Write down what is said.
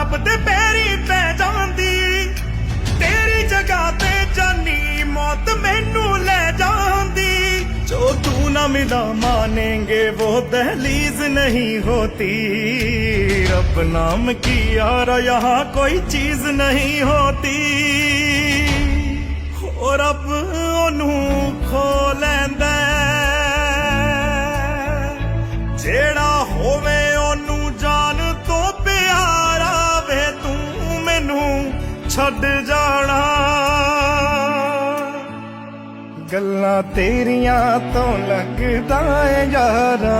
ਰੱਬ ਦੇ ਪੈਰੀ ਪੈ ਜਾਂਦੀ, तेरी जगह पे जानी मौत मैनू ले जाती। जो तू न मिला मानेंगे वो दहलीज नहीं होती, रब नाम की यार यहाँ कोई चीज नहीं होती। ओ रब ओनू खो लैंदा जेड़ा होवे ओनू जान तो प्यारा वे, तू मैनू छड़ जाना। गल्लां तेरियां तो लगदा है यारा